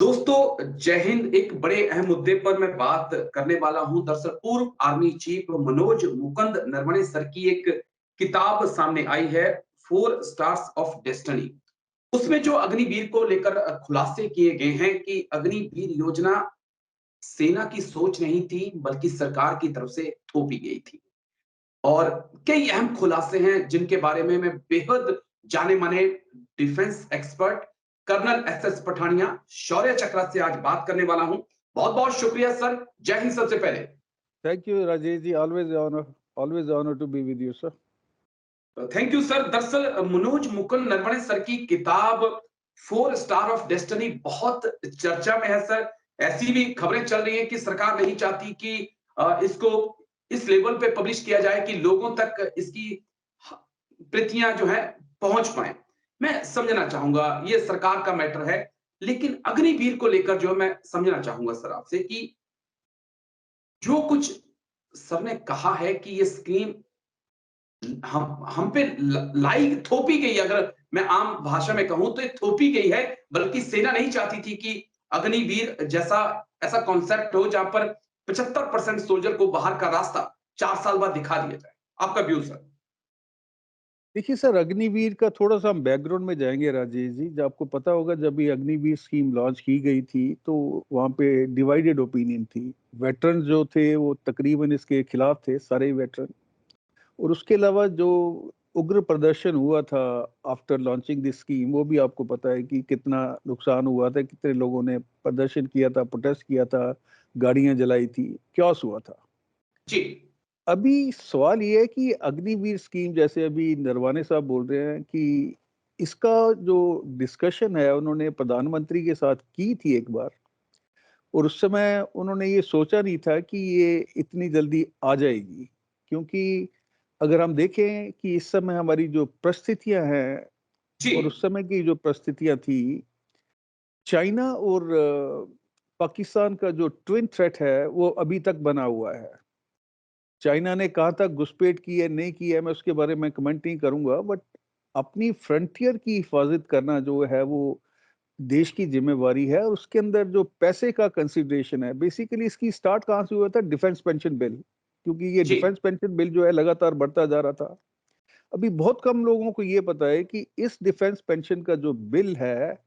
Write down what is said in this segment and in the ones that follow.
दोस्तों जय हिंद। एक बड़े अहम मुद्दे पर मैं बात करने वाला हूं। दरअसल पूर्व army chief Manoj Mukund Naravane sir की एक किताब सामने आई है, फोर स्टार्स ऑफ डेस्टिनी। उसमें जो अग्निवीर को लेकर खुलासे किए गए हैं कि अग्निवीर योजना सेना की सोच नहीं थी बल्कि सरकार की तरफ से थोपी गई थी। और कई अहम खुलासे हैं जिनके बारे में मैं बेहद जाने माने defence expert colonel S Pathania Shaurya Chakra से आज बात करने वाला हूं। बहुत बहुत शुक्रिया सर। जय हिंद। सबसे पहले Thank you, Rajesh ji. Always honor to be with you, sir. Thank you sir. दरअसल मनोज मुकुंद नरवणे सर की किताब फोर स्टार ऑफ डेस्टिनी बहुत चर्चा में है सर। ऐसी भी खबरें चल रही हैं कि सरकार नहीं चाहती कि इसको इस लेवल पे पब्लिश किया जाए कि लोगों तक इसकी प्रतियां जो है पहुंच पाए। मैं समझना चाहूंगा ये सरकार का मैटर है, लेकिन अग्निवीर को लेकर जो मैं समझना चाहूंगा सर आपसे कि जो कुछ सर ने कहा है कि ये स्कीम हम पे लाई थोपी गई, अगर मैं आम भाषा में कहूं तो ये थोपी गई है। बल्कि सेना नहीं चाहती थी कि अग्निवीर जैसा ऐसा कॉन्सेप्ट हो जहां पर 75% सोल्जर को बाहर का रास्ता 4 साल बाद दिखा दिया जाए। आपका व्यू सर। देखिए सर, अग्निवीर का थोड़ा-सा हम बैकग्राउंड में जाएँगे राजेश जी। जब आपको पता होगा जब ये अग्निवीर स्कीम लॉन्च की गई थी, तो वहाँ पे डिवाइडेड ओपिनियन थी। वेटरन्स जो थे वो तकरीबन इसके खिलाफ थे, सारे वेटरन। और उसके अलावा जो उग्र प्रदर्शन हुआ था आफ्टर लॉन्चिंग दिस स्कीम, वो भी आपको पता है कि कितना नुकसान हुआ था, कितने लोगों ने प्रदर्शन किया था, प्रोटेस्ट किया था, गाड़ियाँ जलाई थी, chaos हुआ था। जी अभी सवाल ये है कि अग्निवीर स्कीम जैसे अभी नरवाने साहब बोल रहे हैं कि इसका जो डिस्कशन है उन्होंने प्रधानमंत्री के साथ की थी एक बार, और उस समय उन्होंने ये सोचा नहीं था कि ये इतनी जल्दी आ जाएगी। क्योंकि अगर हम देखें कि इस समय हमारी जो परिस्थितियां हैं जी और उस समय की जो परिस्थितियां थी, चाइना और पाकिस्तान का जो ट्विन थ्रेट है वो अभी तक बना हुआ है। चाइना ने कहाँ तक घुसपैठ की है, नहीं की है, मैं उसके बारे में कमेंट नहीं करूँगा, बट अपनी फ्रंटियर की हिफाज़त करना जो है वो देश की ज़िम्मेवारी है, और उसके अंदर जो पैसे का कंसिडरेशन है, बेसिकली इसकी स्टार्ट कहाँ से हुआ था? डिफेंस पेंशन बिल, क्योंकि ये जी डिफेंस पेंशन बिल जो है लगातार बढ़ता जा रहा था। अभी बहुत कम लोगों को ये पता है कि इस डिफेंस पेंशन का जो बिल है,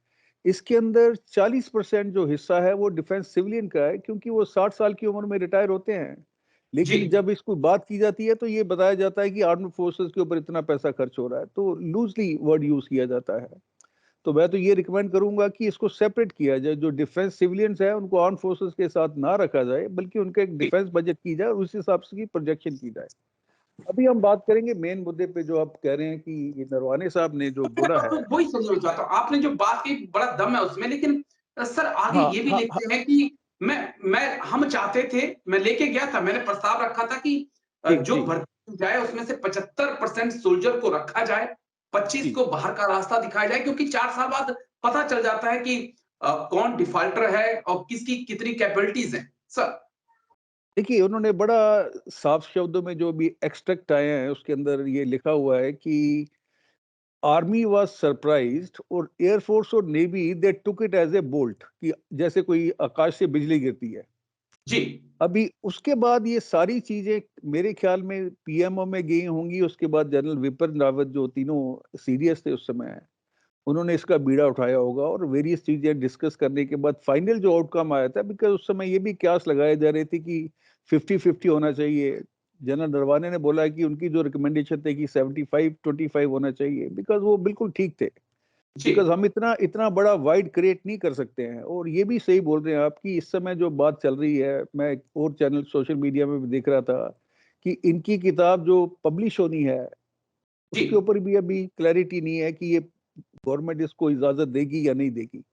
इसके अंदर 40% जो हिस्सा है वो डिफेंस सिविलियन का है, क्योंकि वो 60 साल की उम्र में रिटायर होते हैं। जी लेकिन जब इसको बात की जाती है तो ये बताया जाता है कि आर्म्ड फोर्सेस के ऊपर इतना पैसा खर्च हो रहा है, तो लूजली वर्ड यूज़ किया जाता है। तो मैं तो ये रिकमेंड करूँगा कि इसको सेपरेट किया जाए, जो डिफेंस सिविलियंस हैं उनको आर्म्ड फोर्सेस के साथ ना रखा जाए, बल्कि उनका एक जी। डिफेंस बजट की जाए और उस हिसाब से की प्रोजेक्शन की जाए। अभी हम बात करेंगे मेन मुद्दे पे, जो आप कह रहे हैं कि ये नरवाने साहब ने जो तो मैं बोला बस है। वही समझना चाहता हूँ, आपने जो बात की बड़ा दम है उसमें, लेकिन सर आगे हाँ, ये भी हाँ, हाँ, लिखते हैं कि मैं हम चाहते थे, मैं लेके गया था, मैंने प्रस्ताव रखा था कि जी, जो जी, भर्ती की जाए उसमें से 75% सोल्जर को रखा जाए, 25 जी। को बाहर का रास्ता दिखाया जाए, क्योंकि 4 साल बाद पता चल जाता है कि कौन डिफाल्टर है और किसकी कितनी कैपेबिलिटीज हैं सर। देखिए, उन्होंने बड़ा साफ शब्दों में जो भी एक्सट्रैक्ट आए हैं, उसके अंदर ये लिखा हुआ है कि आर्मी वाज़ सरप्राइज्ड और एयर फोर्स और नेवी दे टूक इट एज़ ए बोल्ट, कि जैसे कोई आकाश से बिजली गिरती है। जी अभी उसके बाद ये सारी चीज़ें मेरे ख्याल में पीएमओ में गई होंगी, उसके बाद जनरल बिपिन रावत जो तीनों सीडीएस थे उस समय, उन्होंने इसका बीड़ा उठाया होगा और वेरियस चीज़ें डिस्कस करने के बाद फाइनल जो आउटकम आया था, बिकॉज़ उस समय ये भी कयास लगाए जा रहे थे कि 50-50 होना चाहिए। जनरल नरवाने ने बोला कि उनकी जो रिकमेंडेशन थे कि 75-25 होना चाहिए, बिकॉज़ वो बिल्कुल ठीक थे। जी बिकॉज़ हम इतना इतना बड़ा वाइड क्रिएट नहीं कर सकते हैं, और ये भी सही बोल रहे हैं आप कि इस समय जो बात चल रही है, मैं एक और चैनल सोशल मीडिया में भी देख रहा था कि इनकी किताब जो पब्लिश होनी है, जी उसके ऊपर भी अभी क्लैरिटी नहीं है कि ये गवर्नमेंट इसको इजाज़त देगी या नहीं देगी।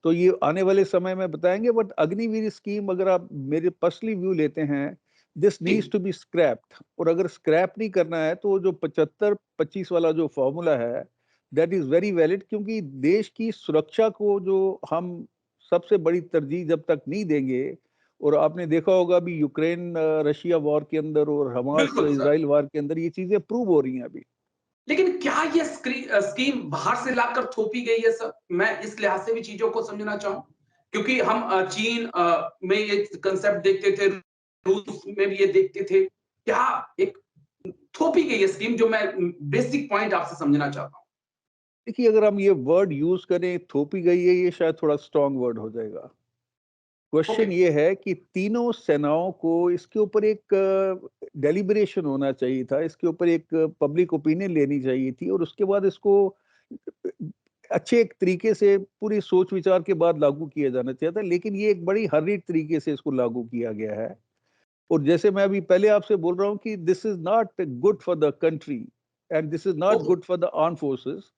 तो ये आने वाले समय में बताएँगे, बट अग्निवीर स्कीम अगर आप मेरे पर्सनली व्यू लेते हैं, दिस जी नीड्स टू बी स्क्रैप्ड, और अगर स्क्रैप नहीं करना है तो जो 75-25 वाला जो फ़ॉर्मूला है, दैट इज़ वेरी वैलिड, क्योंकि देश की सुरक्षा को जो हम सबसे बड़ी तरजीह जब तक नहीं देंगे, और आपने देखा होगा अभी यूक्रेन रशिया वॉर के अंदर और हमास बिल्कुल सर। इज़राइल वॉर के अंदर ये चीज़ें प्रूव हो रही हैं अभी। लेकिन क्या ये स्कीम बाहर से लाकर थोपी गई है सर? मैं इस लिहाज से भी चीज़ों को समझना चाहूँ। क्योंकि हम चीन में ये कंसेप्ट देखते थे, रूस में भी ये देखते थे। क्या एक थोपी गई है स्कीम, जो मैं बेसिक पॉइंट आपसे समझना चाहता हूँ। देखिए, अगर हम ये वर्ड यूज करें, थोपी गई है, ये शायद थोड़ा स्ट्रांग वर्ड हो जाएगा। ओके। क्वेश्चन ये है कि तीनों सेनाओं को इसके ऊपर एक डेलिब्रेशन होना चाहिए था, इसके ऊपर एक पब्लिक ओपिनियन लेनी चाहिए थी, और उसके बाद इसको अच्छे एक तरीके से पूरी सोच विचार के बाद लागू किया जाना चाहिए था। लेकिन ये एक बड़ी हर्रिड तरीके से इसको लागू किया गया है। और जैसे मैं अभी पहले आपसे बोल रहा हूँ कि this is not good for the country and this is not okay. Good for the arm forces.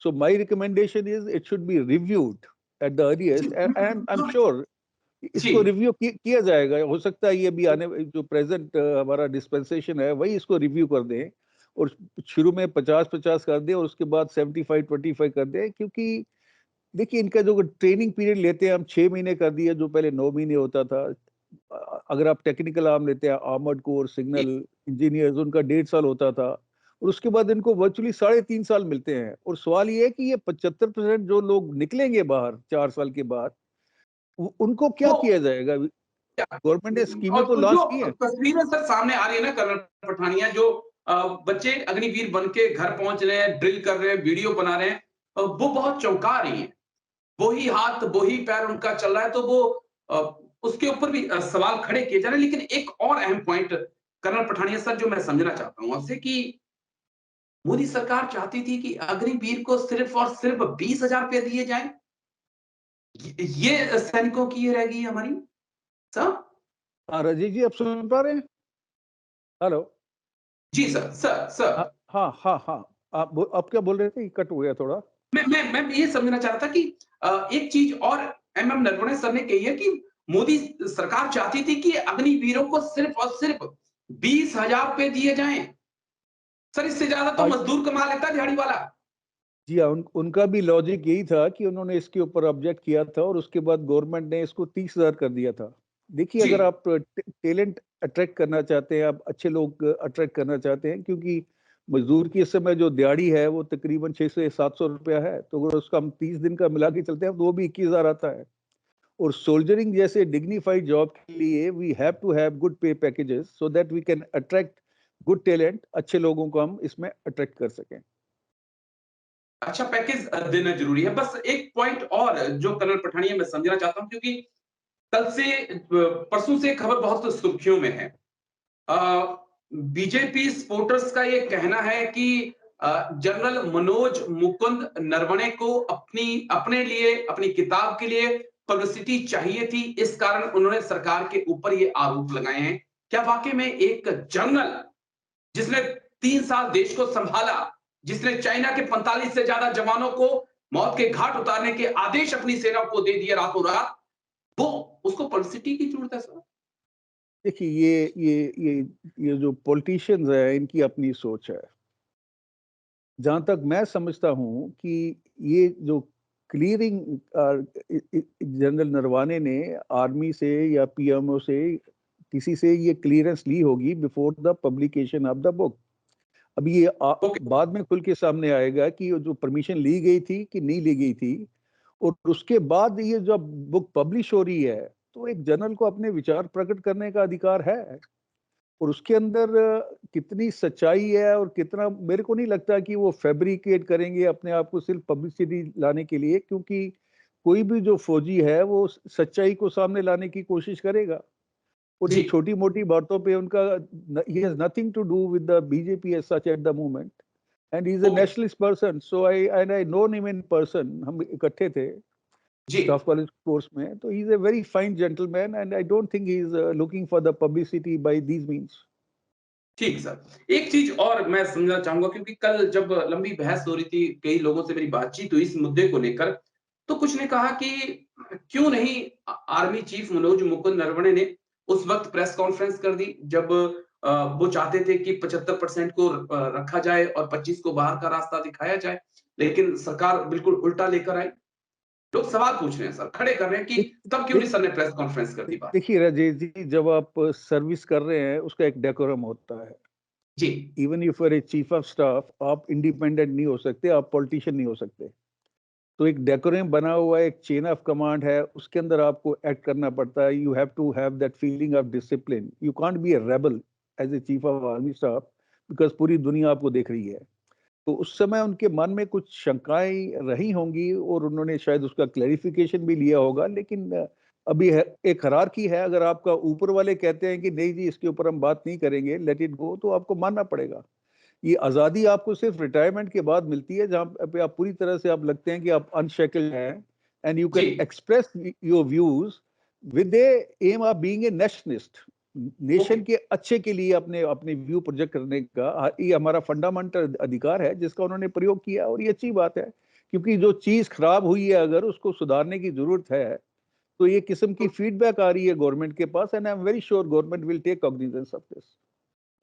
So my recommendation is it should be reviewed at the जी, earliest, and I am sure जी। इसको review किया जाएगा। हो सकता है ये अभी आने जो प्रेजेंट हमारा डिस्पेंसेशन है वही इसको रिव्यू कर दें, और शुरू में 50-50 कर दें और उसके बाद 75-25 कर दें। क्योंकि देखिए, इनका जो ट्रेनिंग पीरियड लेते हैं हम 6 महीने कर दिया, जो पहले 9 महीने होता था। अगर आप टेक्निकल आर्म लेते हैं, आर्मर्ड कोर, सिग्नल इंजीनियर्स, उनका 1.5 साल होता था, और उसके बाद इनको वर्चुअली 3.5 साल मिलते हैं। और सवाल ये है कि ये 75% जो लोग निकलेंगे बाहर 4 साल के बाद, उनको क्या तो किया जाएगा? क्या गवर्नमेंट ने स्कीमें तो और लॉन्च की जो हैं। तस्वीरें सर सामने आ रही है ना कर्नल पठानिया, जो बच्चे अग्निवीर बन के घर पहुंच रहे हैं, ड्रिल कर रहे हैं, वीडियो बना रहे हैं, वो बहुत चौंका रही हैं। वो ही हाथ, वो ही पैर उनका चल रहा है, तो वो अ, उसके ऊपर भी सवाल खड़े किए जा रहे हैं। लेकिन एक और अहम पॉइंट कर्नल पठानिया सर, जो मैं समझना चाहता हूं आपसे, कि मोदी सरकार चाहती थी कि अग्निवीर को सिर्फ और सिर्फ 20,000 रुपए दिए जाएं। ये सैनिकों की ये रह गई हमारी साहब। हाँ, रजीत जी, आप सुन पा रहे हैं? हेलो। जी सर, सर, सर। हाँ, हाँ, हाँ, हाँ। आप क्या बोल रहे थे? कट हो गया थोड़ा। मैं ये समझना चाह रहा था कि एक चीज और एमएम नरवणे सर ने कही है कि मोदी सरकार चाहती थी कि अग्निवीरों को सिर्फ और सिर्फ 20,000 रुपए दिए जाएं। सर, इससे ज्यादा तो हाँ मजदूर कमा लेता है दिहाड़ी वाला। जी, हाँ, उनका भी लॉजिक यही था कि उन्होंने इसके ऊपर ऑब्जेक्ट किया था, और उसके बाद गवर्नमेंट ने इसको 30,000 कर दिया था। देखिए, जी। अगर आप टैलेंट अट्रैक्ट करना चाहते हैं, आप अच्छे लोग अट्रैक्ट करना चाहते हैं, क्योंकि मजदूर की इस समय जो दिहाड़ी है वो तकरीबन 600 से 700 रुपया है, तो अगर उसका हम 30 दिन का मिला के चलते हैं तो वो भी 21,000 आता है। और सोल्जरिंग जैसे डिग्निफाइड जॉब के लिए we have to have good pay packages so that we can attract good talent, अच्छे लोगों को हम इसमें अट्रैक्ट कर सकें। अच्छा पैकेज देना जरूरी है। बस एक पॉइंट और जो कर्नल पठानिया मैं समझना चाहता हूं, क्योंकि कल से परसों से खबर बहुत सुर्खियों में है। बीजेपी सपोर्टर्स का ये कहना है कि जनरल मनोज मुकुंद नरवणे को अपने लिए, अपनी किताब के लिए पब्लिसिटी चाहिए थी, इस कारण उन्होंने सरकार के ऊपर ये आरोप लगाए हैं। क्या वाकई में एक जनरल, जिसने 3 साल देश को संभाला, जिसने चाइना के 45 से ज्यादा जवानों को मौत के घाट उतारने के आदेश अपनी सेना को दे दिए रातों रात, वो उसको पब्लिसिटी की जरूरत है सर? देखिए, ये जो पॉलिटिशियंस है, इनकी अपनी सोच है। जहां तक मैं समझता हूं कि ये जो क्लियरिंग जनरल नरवाने ने आर्मी से या पीएमओ से, किसी से ये क्लियरेंस ली होगी before the publication of the book. अभी ये ओके। बाद में खुल के सामने आएगा कि ये जो परमिशन ली गई थी कि नहीं ली गई थी। और उसके बाद ये जब बुक पब्लिश हो रही है, तो एक जनरल को अपने विचार प्रकट करने का अधिकार है। और उसके अंदर कितनी सच्चाई है और कितना, मेरे को नहीं लगता कि वो फैब्रिकेट करेंगे अपने आप को सिर्फ पब्लिसिटी लाने के लिए। क्योंकि कोई भी जो फौजी है वो सच्चाई को सामने लाने की कोशिश करेगा। और ये जी। छोटी मोटी बातों पे उनका, he has nothing to do with the BJP as such at the moment, and he is a okay. nationalist person, so I know him in person, हम इकट्ठे थे जी। स्टाफ कॉलेज कोर्स में। तो he is a very fine gentleman and I don't think he is looking for the publicity by these means. ठीक sir. एक चीज और मैं समझना चाहूंगा, क्योंकि कल जब लंबी बहस हो रही थी, कई लोगों से मेरी बातचीत हुई इस मुद्दे को लेकर, तो कुछ ने कहा कि क्यों नहीं आर्मी चीफ मनोज मुकुंद नरवणे ने उस वक्त प्रेस कॉन्फ्रेंस कर दी, जब वो चाहते थे कि 75% को रखा जाए और 25 को बाहर का रास्ता दिखाया जाए, लेकिन सरकार बिल्कुल उल्टा लेकर आई। लोग सवाल पूछ रहे हैं सर, खड़े कर रहे हैं कि देख तब क्यों नहीं देख सर ने प्रेस कॉन्फ्रेंस कर दी बात। देखिए राजेश जी, जब आप सर्विस कर रहे हैं उसका एक डेकोरम होता है। जी। Even if you are a chief of staff, आप इंडिपेंडेंट नहीं हो सकते, आप पॉलिटिशियन नहीं हो सकते। तो एक डेकोरम बना हुआ है, एक चेन ऑफ कमांड है, उसके अंदर आपको एक्ट करना पड़ता है। You have to have that feeling of discipline. You can't be a rebel as a chief of army staff, because पूरी दुनिया आपको देख रही है। तो उस समय उनके मन में कुछ शंकाएं रही होंगी और उन्होंने शायद उसका क्लैरिफिकेशन भी लिया होगा, लेकिन अभी है, एक हरारकी है। अगर आपका ऊपर वाले कहते हैं कि नहीं जी इसके ऊपर हम बात नहीं करेंगे, लेट इट गो, तो आपको मानना पड़ेगा। ये आज़ादी आपको सिर्फ रिटायरमेंट के बाद मिलती है, जहाँ पे आप पूरी तरह से आप लगते हैं कि आप अनशेकल्ड हैं, एंड यू जी can express your views with the aim of being a nationalist. Okay nation के अच्छे के लिए अपने अपने व्यू प्रोजेक्ट करने का ये हमारा फंडामेंटल अधिकार है, जिसका उन्होंने प्रयोग किया, और ये अच्छी बात है। क्योंकि जो चीज खराब हुई है, अगर उसको सुधारने की जरूरत है, तो ये किस्म की फीडबैक आ रही है गवर्नमेंट के पास, and I am very sure government will take cognizance of this.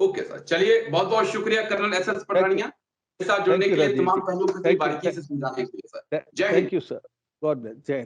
Okay sir, चलिए बहुत बहुत शुक्रिया colonel S S thank you. Pathania के साथ जुड़ने थैंक यू के लिए, राजीव तमाम जी। पहलुओं को इतनी थैंक यू। बारीकी से समझाने के लिए सर। जय thank Hind. You sir. God bless. जय हिंद।